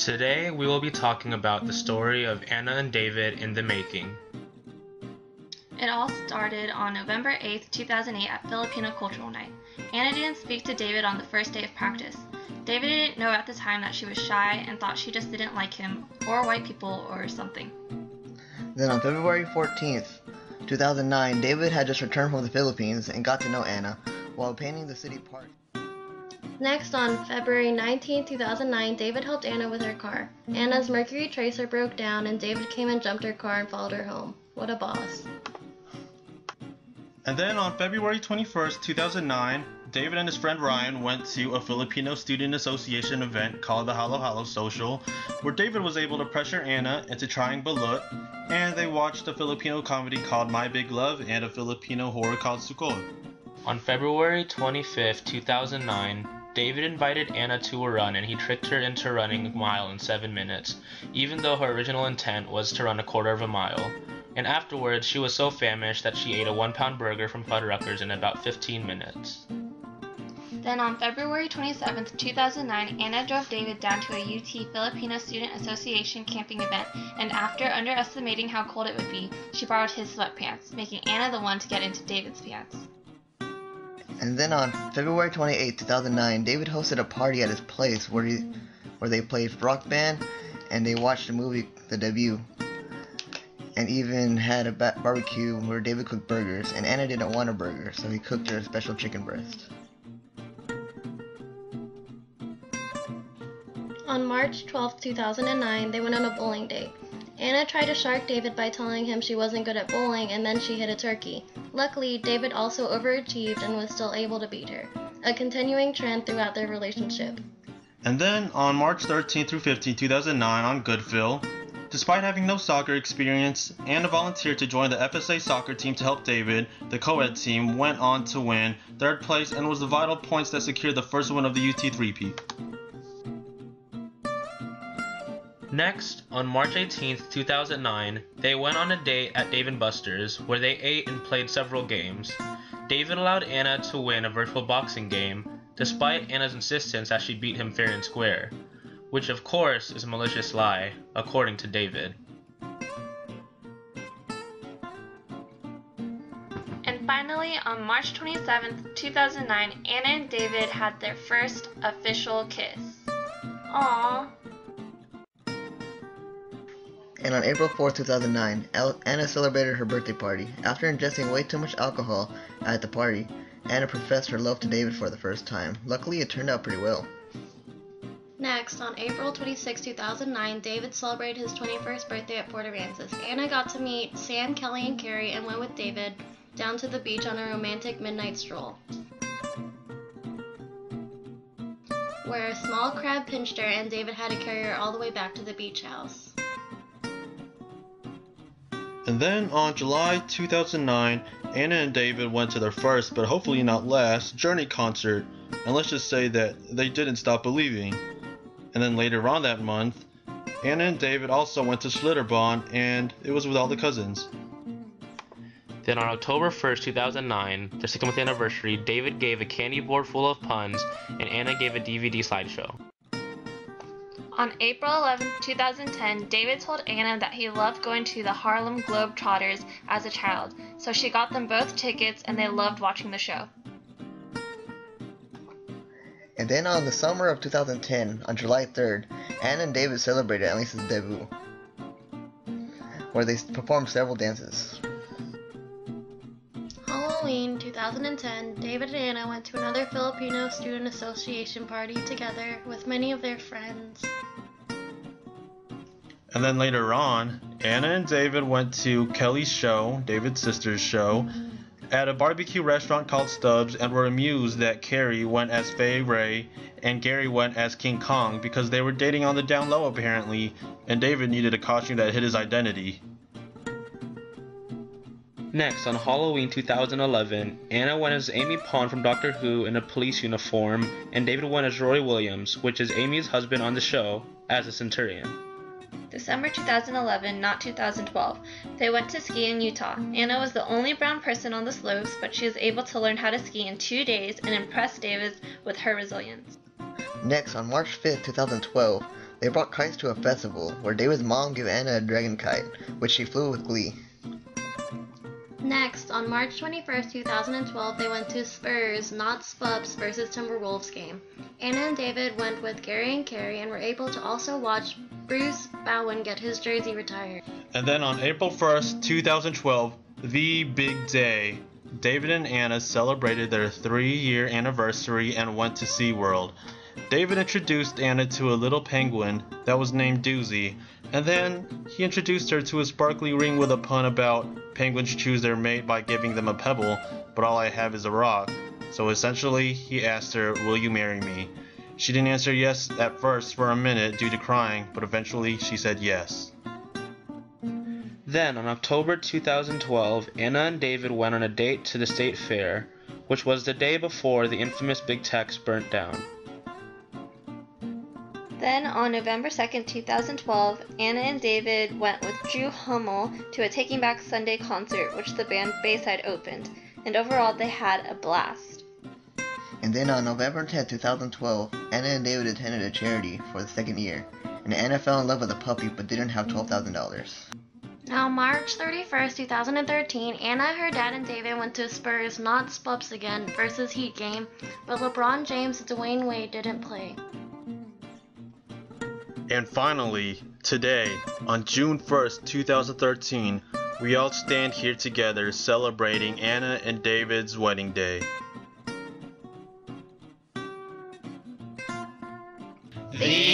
Today we will be talking about the story of Anna and David in the making. It all started on November 8, 2008 at Filipino Cultural Night. Anna didn't speak to David on the first day of practice. David didn't know at the time that she was shy and thought she just didn't like him or white people or something. Then on February 14th, 2009, David had just returned from the Philippines and got to know Anna while painting the city park. Next, on February 19, 2009, David helped Anna with her car. Anna's Mercury Tracer broke down and David came and jumped her car and followed her home. What a boss. And then on February 21st, 2009, David and his friend Ryan went to a Filipino Student Association event called the Halo Halo Social, where David was able to pressure Anna into trying balut, and they watched a Filipino comedy called My Big Love and a Filipino horror called Sukol. On February 25th, 2009, David invited Anna to a run and he tricked her into running a mile in 7 minutes, even though her original intent was to run a quarter of a mile. And afterwards, she was so famished that she ate a 1-pound burger from Fuddruckers in about 15 minutes. Then on February 27, 2009, Anna drove David down to a UT Filipino Student Association camping event, and after underestimating how cold it would be, she borrowed his sweatpants, making Anna the one to get into David's pants. And then on February 28, 2009, David hosted a party at his place where they played Rock Band and they watched the movie The Debut. And even had a barbecue where David cooked burgers, and Anna didn't want a burger, so he cooked her a special chicken breast. On March 12, 2009, they went on a bowling date. Anna tried to shark David by telling him she wasn't good at bowling, and then she hit a turkey. Luckily, David also overachieved and was still able to beat her, a continuing trend throughout their relationship. And then on March 13 through 15, 2009 on Goodville, despite having no soccer experience, Anna volunteered to join the FSA soccer team to help David. The co-ed team went on to win 3rd place and was the vital points that secured the first win of the UT three-peat. Next, on March 18th, 2009, they went on a date at Dave & Buster's, where they ate and played several games. David allowed Anna to win a virtual boxing game, despite Anna's insistence that she beat him fair and square, which of course is a malicious lie, according to David. And finally, on March 27, 2009, Anna and David had their first official kiss. Aww. And on April 4, 2009, Anna celebrated her birthday party. After ingesting way too much alcohol at the party, Anna professed her love to David for the first time. Luckily, it turned out pretty well. Next, on April 26, 2009, David celebrated his 21st birthday at Port Aransas. Anna got to meet Sam, Kelly, and Carrie and went with David down to the beach on a romantic midnight stroll, where a small crab pinched her and David had to carry her all the way back to the beach house. And then on July 2009, Anna and David went to their first, but hopefully not last, Journey concert, and let's just say that they didn't stop believing. And then later on that month, Anna and David also went to Schlitterbahn, and it was with all the cousins. Then on October 1st, 2009, their 6th anniversary, David gave a candy board full of puns, and Anna gave a DVD slideshow. On April 11, 2010, David told Anna that he loved going to the Harlem Globetrotters as a child, so she got them both tickets and they loved watching the show. And then on the summer of 2010, on July 3rd, Anna and David celebrated Annalisa's debut, where they performed several dances. Halloween 2010, David and Anna went to another Filipino Student Association party together with many of their friends. And then later on, Anna and David went to Kelly's show, David's sister's show, at a barbecue restaurant called Stubbs, and were amused that Carrie went as Fay Ray and Gary went as King Kong because they were dating on the down low apparently, and David needed a costume that hid his identity. Next, on Halloween 2011, Anna went as Amy Pond from Doctor Who in a police uniform, and David went as Roy Williams, which is Amy's husband on the show, as a centurion. December 2011, not 2012. They went to ski in Utah. Anna was the only brown person on the slopes, but she was able to learn how to ski in 2 days and impress David with her resilience. Next, on March 5th, 2012, They brought kites to a festival, where David's mom gave Anna a dragon kite, which she flew with glee. Next, on March 21st, 2012, they went to Spurs, not Spubs, versus Timberwolves game. Anna and David went with Gary and Carrie and were able to also watch Bruce Bowen get his jersey retired. And then on April 1st, 2012, the big day, David and Anna celebrated their 3-year anniversary and went to SeaWorld. David introduced Anna to a little penguin that was named Doozy, and then he introduced her to a sparkly ring with a pun about penguins choose their mate by giving them a pebble, but all I have is a rock. So essentially, he asked her, "Will you marry me?" She didn't answer yes at first for a minute due to crying, but eventually she said yes. Then, on October 2012, Anna and David went on a date to the state fair, which was the day before the infamous Big Tex burnt down. Then, on November 2nd, 2012, Anna and David went with Drew Hummel to a Taking Back Sunday concert, which the band Bayside opened, and overall they had a blast. And then on November 10, 2012, Anna and David attended a charity for the second year, and Anna fell in love with a puppy but didn't have $12,000. Now, March 31st, 2013, Anna, her dad, and David went to Spurs, not Spubs again, versus Heat game, but LeBron James and Dwayne Wade didn't play. And finally, today, on June 1st, 2013, we all stand here together celebrating Anna and David's wedding day. The